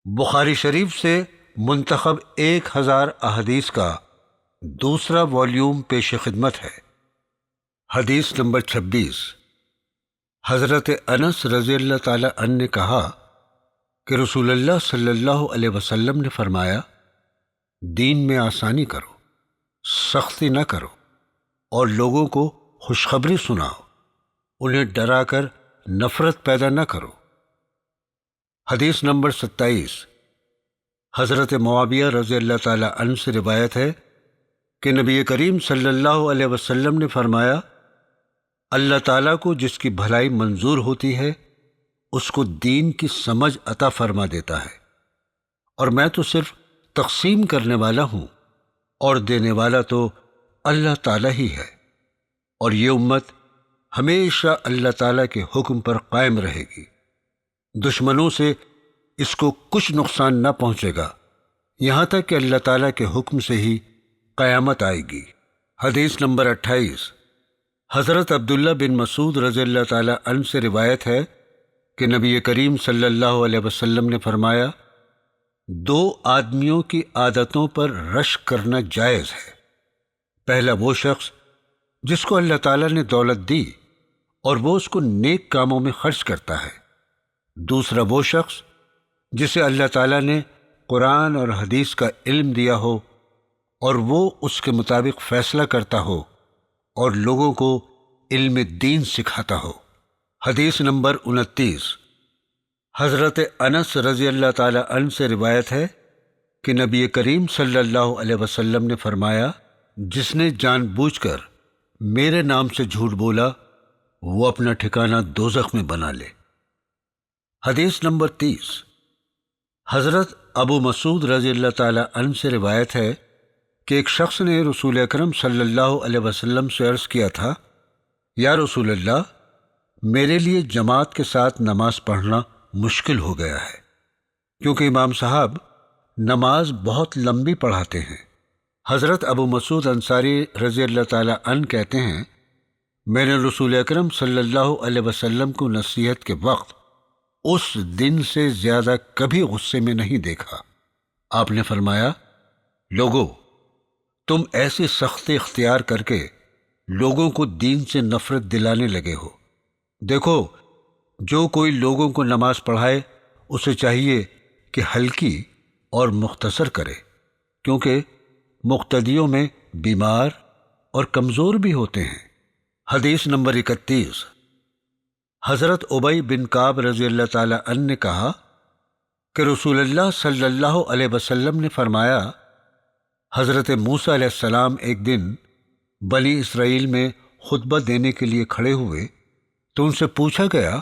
بخاری شریف سے منتخب 1000 احادیث کا دوسرا والیوم پیش خدمت ہے۔ حدیث نمبر 26۔ حضرت انس رضی اللہ تعالی عنہ نے کہا کہ رسول اللہ صلی اللہ علیہ وسلم نے فرمایا، دین میں آسانی کرو، سختی نہ کرو، اور لوگوں کو خوشخبری سناؤ، انہیں ڈرا کر نفرت پیدا نہ کرو۔ حدیث نمبر 27۔ حضرت معاویہ رضی اللہ تعالی عنہ سے روایت ہے کہ نبی کریم صلی اللہ علیہ وسلم نے فرمایا، اللہ تعالیٰ کو جس کی بھلائی منظور ہوتی ہے اس کو دین کی سمجھ عطا فرما دیتا ہے، اور میں تو صرف تقسیم کرنے والا ہوں، اور دینے والا تو اللہ تعالیٰ ہی ہے، اور یہ امت ہمیشہ اللہ تعالیٰ کے حکم پر قائم رہے گی، دشمنوں سے اس کو کچھ نقصان نہ پہنچے گا، یہاں تک کہ اللہ تعالیٰ کے حکم سے ہی قیامت آئے گی۔ حدیث نمبر 28۔ حضرت عبداللہ بن مسعود رضی اللہ تعالی عنہ سے روایت ہے کہ نبی کریم صلی اللہ علیہ وسلم نے فرمایا، 2 آدمیوں کی عادتوں پر رشک کرنا جائز ہے۔ پہلا وہ شخص جس کو اللہ تعالیٰ نے دولت دی اور وہ اس کو نیک کاموں میں خرچ کرتا ہے۔ دوسرا وہ شخص جسے اللہ تعالیٰ نے قرآن اور حدیث کا علم دیا ہو اور وہ اس کے مطابق فیصلہ کرتا ہو اور لوگوں کو علم دین سکھاتا ہو۔ حدیث نمبر 29۔ حضرت انس رضی اللہ تعالی عنہ سے روایت ہے کہ نبی کریم صلی اللہ علیہ وسلم نے فرمایا، جس نے جان بوجھ کر میرے نام سے جھوٹ بولا وہ اپنا ٹھکانہ دوزخ میں بنا لے۔ حدیث نمبر 30۔ حضرت ابو مسعود رضی اللہ تعالی عنہ سے روایت ہے کہ ایک شخص نے رسول اکرم صلی اللہ علیہ وسلم سے عرض کیا تھا، یا رسول اللہ، میرے لیے جماعت کے ساتھ نماز پڑھنا مشکل ہو گیا ہے، کیونکہ امام صاحب نماز بہت لمبی پڑھاتے ہیں۔ حضرت ابو مسعود انصاری رضی اللہ تعالی عنہ کہتے ہیں، میں نے رسول اکرم صلی اللہ علیہ وسلم کو نصیحت کے وقت اس دن سے زیادہ کبھی غصے میں نہیں دیکھا۔ آپ نے فرمایا، لوگو، تم ایسی سختی اختیار کر کے لوگوں کو دین سے نفرت دلانے لگے ہو۔ دیکھو، جو کوئی لوگوں کو نماز پڑھائے اسے چاہیے کہ ہلکی اور مختصر کرے، کیونکہ مقتدیوں میں بیمار اور کمزور بھی ہوتے ہیں۔ حدیث نمبر 31۔ حضرت ابی بن کعب رضی اللہ تعالی عنہ نے کہا کہ رسول اللہ صلی اللہ علیہ وسلم نے فرمایا، حضرت موسیٰ علیہ السلام ایک دن بنی اسرائیل میں خطبہ دینے کے لیے کھڑے ہوئے تو ان سے پوچھا گیا،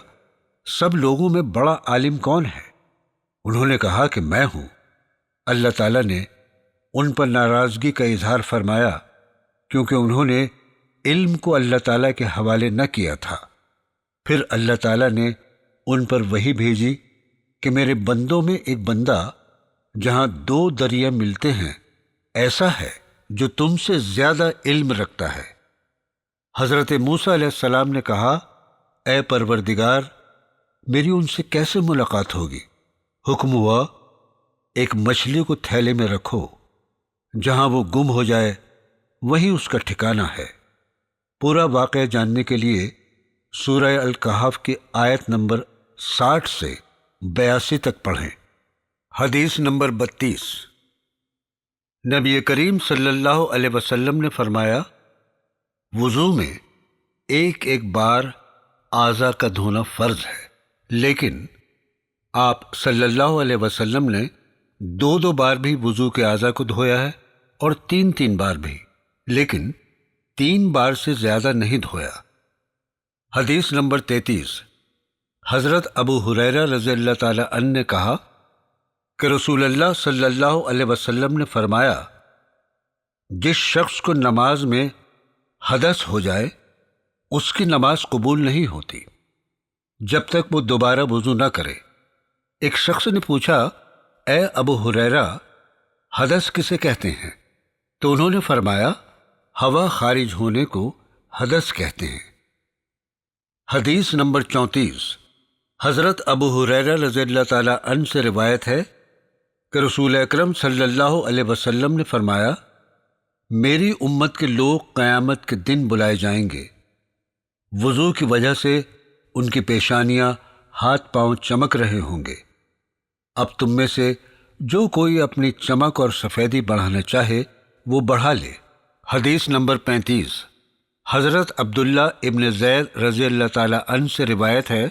سب لوگوں میں بڑا عالم کون ہے؟ انہوں نے کہا کہ میں ہوں۔ اللہ تعالیٰ نے ان پر ناراضگی کا اظہار فرمایا، کیونکہ انہوں نے علم کو اللہ تعالیٰ کے حوالے نہ کیا تھا۔ پھر اللہ تعالیٰ نے ان پر وحی بھیجی کہ میرے بندوں میں ایک بندہ جہاں 2 دریا ملتے ہیں ایسا ہے جو تم سے زیادہ علم رکھتا ہے۔ حضرت موسیٰ علیہ السلام نے کہا، اے پروردگار، میری ان سے کیسے ملاقات ہوگی؟ حکم ہوا، ایک مچھلی کو تھیلے میں رکھو، جہاں وہ گم ہو جائے وہیں اس کا ٹھکانہ ہے۔ پورا واقعہ جاننے کے لیے سورہ الکہف کی آیت نمبر 60 سے 82 تک پڑھیں۔ حدیث نمبر 32۔ نبی کریم صلی اللہ علیہ وسلم نے فرمایا، وضو میں ایک بار اعضاء کا دھونا فرض ہے، لیکن آپ صلی اللہ علیہ وسلم نے 2 بار بھی وضو کے اعضاء کو دھویا ہے، اور 3 بار بھی، لیکن 3 بار سے زیادہ نہیں دھویا۔ حدیث نمبر 33۔ حضرت ابو ہریرہ رضی اللہ تعالی عنہ نے کہا کہ رسول اللہ صلی اللہ علیہ وسلم نے فرمایا، جس شخص کو نماز میں حدث ہو جائے اس کی نماز قبول نہیں ہوتی جب تک وہ دوبارہ وضو نہ کرے۔ ایک شخص نے پوچھا، اے ابو ہریرہ، حدث کسے کہتے ہیں؟ تو انہوں نے فرمایا، ہوا خارج ہونے کو حدث کہتے ہیں۔ حدیث نمبر 34۔ حضرت ابو ہریرہ رضی اللہ تعالی عنہ سے روایت ہے کہ رسول اکرم صلی اللہ علیہ وسلم نے فرمایا، میری امت کے لوگ قیامت کے دن بلائے جائیں گے، وضو کی وجہ سے ان کی پیشانیاں، ہاتھ پاؤں چمک رہے ہوں گے۔ اب تم میں سے جو کوئی اپنی چمک اور سفیدی بڑھانا چاہے وہ بڑھا لے۔ حدیث نمبر 35۔ حضرت عبداللہ ابن زید رضی اللہ تعالیٰ عنہ سے روایت ہے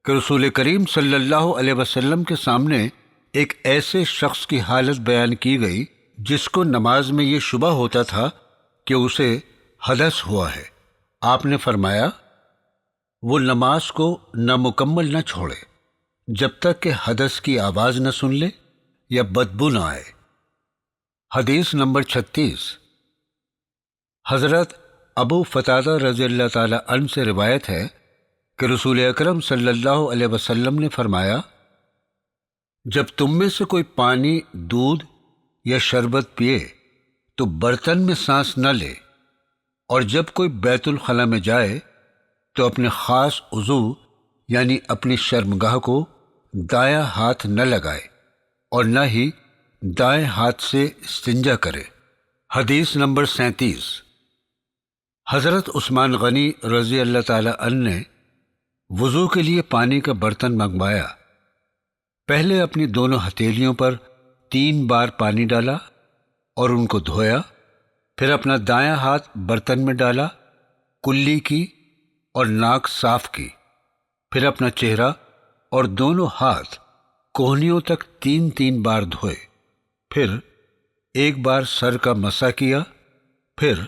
کہ رسول کریم صلی اللہ علیہ وسلم کے سامنے ایک ایسے شخص کی حالت بیان کی گئی جس کو نماز میں یہ شبہ ہوتا تھا کہ اسے حدث ہوا ہے۔ آپ نے فرمایا، وہ نماز کو نامکمل نہ چھوڑے جب تک کہ حدث کی آواز نہ سن لے یا بدبو نہ آئے۔ حدیث نمبر 36۔ حضرت ابو قتادہ رضی اللہ تعالیٰ عنہ سے روایت ہے کہ رسول اکرم صلی اللہ علیہ وسلم نے فرمایا، جب تم میں سے کوئی پانی، دودھ یا شربت پیے تو برتن میں سانس نہ لے، اور جب کوئی بیت الخلاء میں جائے تو اپنے خاص عضو یعنی اپنی شرمگاہ کو دایاں ہاتھ نہ لگائے اور نہ ہی دائیں ہاتھ سے استنجا کرے۔ حدیث نمبر 37۔ حضرت عثمان غنی رضی اللہ تعالیٰ عنہ نے وضو کے لیے پانی کا برتن منگوایا۔ پہلے اپنی دونوں ہتھیلیوں پر 3 بار پانی ڈالا اور ان کو دھویا، پھر اپنا دایاں ہاتھ برتن میں ڈالا، کلی کی اور ناک صاف کی، پھر اپنا چہرہ اور دونوں ہاتھ کوہنیوں تک 3 بار دھوئے، پھر 1 بار سر کا مسح کیا، پھر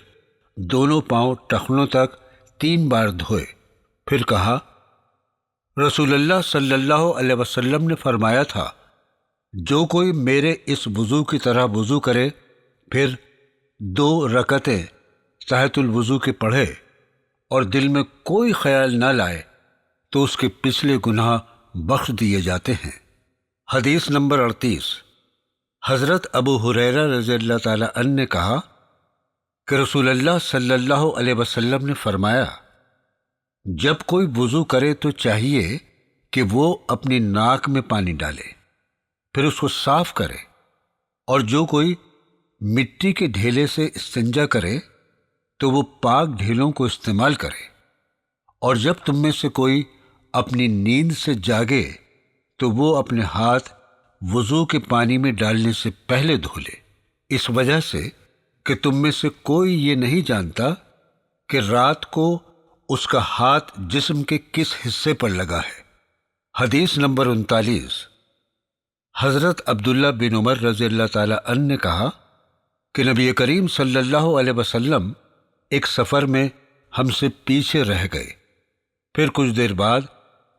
دونوں پاؤں ٹخنوں تک 3 بار دھوئے، پھر کہا، رسول اللہ صلی اللہ علیہ وسلم نے فرمایا تھا، جو کوئی میرے اس وضو کی طرح وضو کرے پھر 2 رکعتیں تحت الوضو کے پڑھے اور دل میں کوئی خیال نہ لائے تو اس کے پچھلے گناہ بخش دیے جاتے ہیں۔ حدیث نمبر 38۔ حضرت ابو ہریرہ رضی اللہ تعالیٰ عنہ نے کہا کہ رسول اللہ صلی اللہ علیہ وسلم نے فرمایا، جب کوئی وضو کرے تو چاہیے کہ وہ اپنی ناک میں پانی ڈالے، پھر اس کو صاف کرے، اور جو کوئی مٹی کے ڈھیلے سے استنجا کرے تو وہ پاک ڈھیلوں کو استعمال کرے، اور جب تم میں سے کوئی اپنی نیند سے جاگے تو وہ اپنے ہاتھ وضو کے پانی میں ڈالنے سے پہلے دھو لے، اس وجہ سے کہ تم میں سے کوئی یہ نہیں جانتا کہ رات کو اس کا ہاتھ جسم کے کس حصے پر لگا ہے۔ حدیث نمبر 39۔ حضرت عبداللہ بن عمر رضی اللہ تعالیٰ عنہ نے کہا کہ نبی کریم صلی اللہ علیہ وسلم ایک سفر میں ہم سے پیچھے رہ گئے، پھر کچھ دیر بعد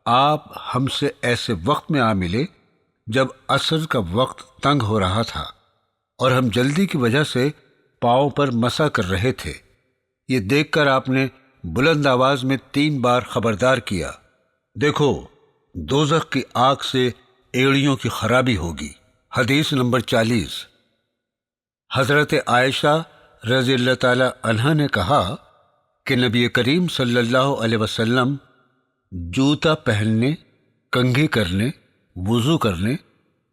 آپ ہم سے ایسے وقت میں آ ملے جب عصر کا وقت تنگ ہو رہا تھا، اور ہم جلدی کی وجہ سے پاؤں پر مسح کر رہے تھے۔ یہ دیکھ کر آپ نے بلند آواز میں 3 بار خبردار کیا، دیکھو دوزخ کی آگ سے ایڑیوں کی خرابی ہوگی۔ حدیث نمبر 40۔ حضرت عائشہ رضی اللہ تعالی عنہا نے کہا کہ نبی کریم صلی اللہ علیہ وسلم جوتا پہننے، کنگھی کرنے، وضو کرنے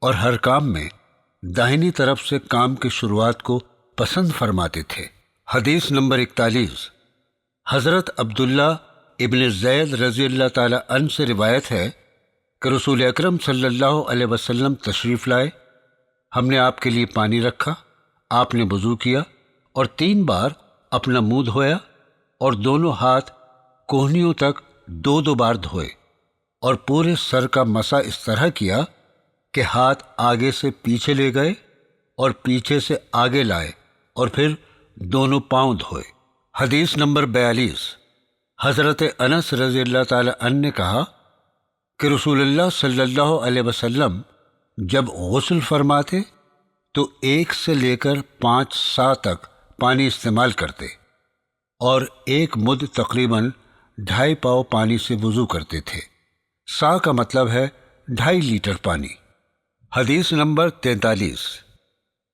اور ہر کام میں داہنی طرف سے کام کی شروعات کو پسند فرماتے تھے۔ حدیث نمبر 41۔ حضرت عبداللہ ابن زید رضی اللہ تعالی عنہ سے روایت ہے کہ رسول اکرم صلی اللہ علیہ وسلم تشریف لائے، ہم نے آپ کے لیے پانی رکھا، آپ نے وضو کیا اور 3 بار اپنا منہ دھویا اور دونوں ہاتھ کوہنیوں تک 2 بار دھوئے، اور پورے سر کا مسح اس طرح کیا کہ ہاتھ آگے سے پیچھے لے گئے اور پیچھے سے آگے لائے، اور پھر دونوں پاؤں دھوئے۔ حدیث نمبر 42۔ حضرت انس رضی اللہ تعالی عنہ نے کہا کہ رسول اللہ صلی اللہ علیہ وسلم جب غسل فرماتے تو 1 سے لے کر 5 سا تک پانی استعمال کرتے، اور 1 مد تقریباً 2.5 پاؤ پانی سے وضو کرتے تھے۔ سا کا مطلب ہے 2.5 لیٹر پانی۔ حدیث نمبر 43۔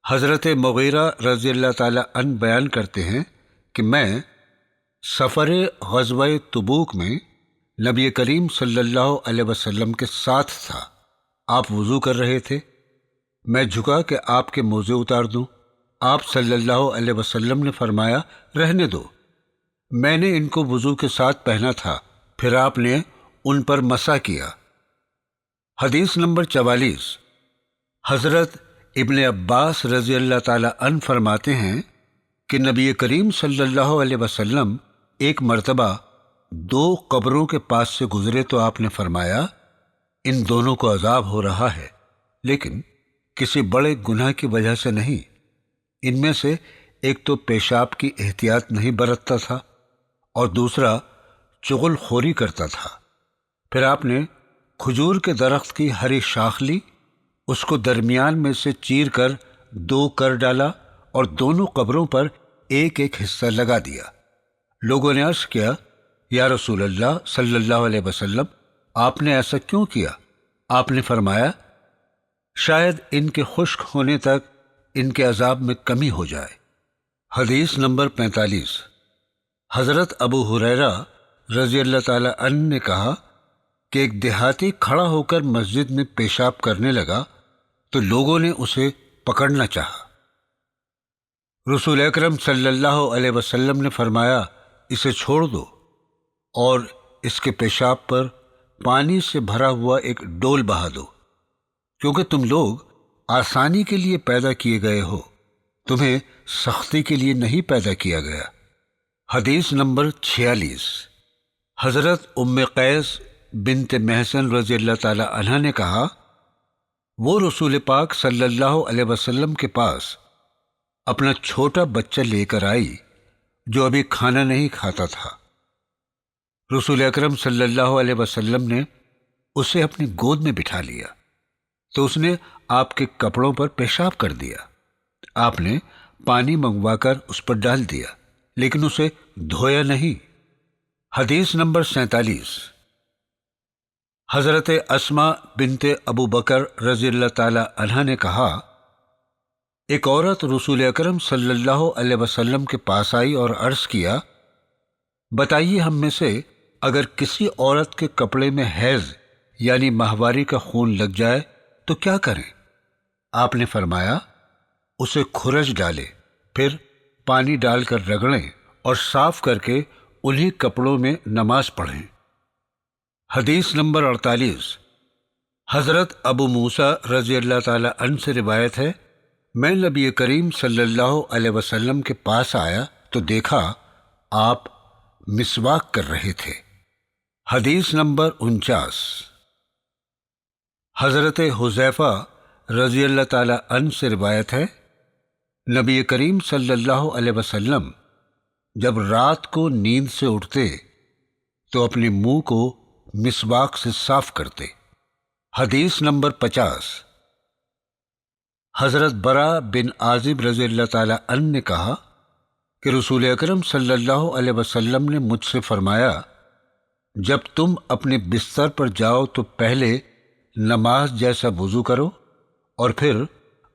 حضرت مغیرہ رضی اللہ تعالی عنہ بیان کرتے ہیں کہ میں سفر غزوہ تبوک میں نبی کریم صلی اللہ علیہ وسلم کے ساتھ تھا۔ آپ وضو کر رہے تھے، میں جھکا کہ آپ کے موزے اتار دوں۔ آپ صلی اللہ علیہ وسلم نے فرمایا، رہنے دو، میں نے ان کو وضو کے ساتھ پہنا تھا۔ پھر آپ نے ان پر مسح کیا۔ حدیث نمبر 44۔ حضرت ابن عباس رضی اللہ تعالی عنہ فرماتے ہیں کہ نبی کریم صلی اللہ علیہ وسلم ایک مرتبہ 2 قبروں کے پاس سے گزرے تو آپ نے فرمایا، ان دونوں کو عذاب ہو رہا ہے، لیکن کسی بڑے گناہ کی وجہ سے نہیں۔ ان میں سے ایک تو پیشاب کی احتیاط نہیں برتتا تھا اور دوسرا چغل خوری کرتا تھا۔ پھر آپ نے کھجور کے درخت کی ہری شاخ لی، اس کو درمیان میں سے چیر کر 2 کر ڈالا اور دونوں قبروں پر ایک ایک حصہ لگا دیا۔ لوگوں نے عرض کیا، یا رسول اللہ صلی اللہ علیہ وسلم، آپ نے ایسا کیوں کیا؟ آپ نے فرمایا، شاید ان کے خشک ہونے تک ان کے عذاب میں کمی ہو جائے۔ حدیث نمبر 45۔ حضرت ابو ہریرہ رضی اللہ تعالی عنہ نے کہا کہ ایک دیہاتی کھڑا ہو کر مسجد میں پیشاب کرنے لگا تو لوگوں نے اسے پکڑنا چاہا۔ رسول اکرم صلی اللہ علیہ وسلم نے فرمایا، اسے چھوڑ دو اور اس کے پیشاب پر پانی سے بھرا ہوا ایک ڈول بہا دو، کیونکہ تم لوگ آسانی کے لیے پیدا کیے گئے ہو، تمہیں سختی کے لیے نہیں پیدا کیا گیا۔ حدیث نمبر 46۔ حضرت ام قیس بنت محسن رضی اللہ تعالی عنہ نے کہا، وہ رسول پاک صلی اللہ علیہ وسلم کے پاس اپنا چھوٹا بچہ لے کر آئی جو ابھی کھانا نہیں کھاتا تھا۔ رسول اکرم صلی اللہ علیہ وسلم نے اسے اپنی گود میں بٹھا لیا تو اس نے آپ کے کپڑوں پر پیشاب کر دیا۔ آپ نے پانی منگوا کر اس پر ڈال دیا لیکن اسے دھویا نہیں۔ حدیث نمبر 47۔ حضرت اسماء بنت ابو بکر رضی اللہ تعالی عنہ نے کہا، ایک عورت رسول اکرم صلی اللہ علیہ وسلم کے پاس آئی اور عرض کیا، بتائیے ہم میں سے اگر کسی عورت کے کپڑے میں حیض یعنی ماہواری کا خون لگ جائے تو کیا کریں؟ آپ نے فرمایا، اسے کھرچ ڈالے، پھر پانی ڈال کر رگڑیں اور صاف کر کے انہی کپڑوں میں نماز پڑھیں۔ حدیث نمبر 48۔ حضرت ابو موسیٰ رضی اللہ تعالی عنہ سے روایت ہے، میں نبی کریم صلی اللہ علیہ وسلم کے پاس آیا تو دیکھا آپ مسواک کر رہے تھے۔ حدیث نمبر 49۔ حضرت حذیفہ رضی اللہ تعالی عنہ سے روایت ہے، نبی کریم صلی اللہ علیہ وسلم جب رات کو نیند سے اٹھتے تو اپنے منہ کو مسواک سے صاف کرتے۔ حدیث نمبر 50۔ حضرت برا بن عازب رضی اللہ تعالی عنہ نے کہا کہ رسول اکرم صلی اللہ علیہ وسلم نے مجھ سے فرمایا، جب تم اپنے بستر پر جاؤ تو پہلے نماز جیسا وضو کرو اور پھر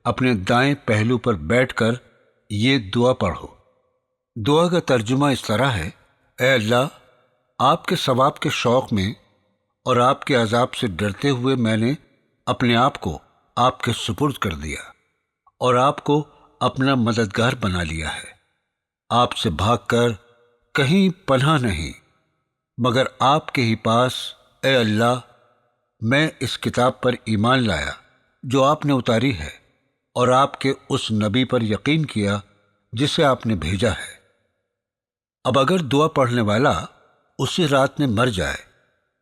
اپنے دائیں پہلو پر بیٹھ کر یہ دعا پڑھو۔ دعا کا ترجمہ اس طرح ہے، اے اللہ، آپ کے ثواب کے شوق میں اور آپ کے عذاب سے ڈرتے ہوئے میں نے اپنے آپ کو آپ کے سپرد کر دیا اور آپ کو اپنا مددگار بنا لیا ہے۔ آپ سے بھاگ کر کہیں پناہ نہیں مگر آپ کے ہی پاس۔ اے اللہ، میں اس کتاب پر ایمان لایا جو آپ نے اتاری ہے اور آپ کے اس نبی پر یقین کیا جسے آپ نے بھیجا ہے۔ اب اگر دعا پڑھنے والا اسی رات میں مر جائے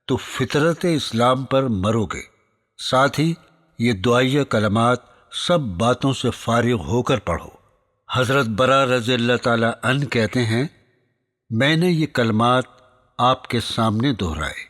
تو فطرت اسلام پر مرو گے۔ ساتھ ہی یہ دعائیہ کلمات سب باتوں سے فارغ ہو کر پڑھو۔ حضرت برا رضی اللہ تعالی عنہ کہتے ہیں، میں نے یہ کلمات آپ کے سامنے دہرائے۔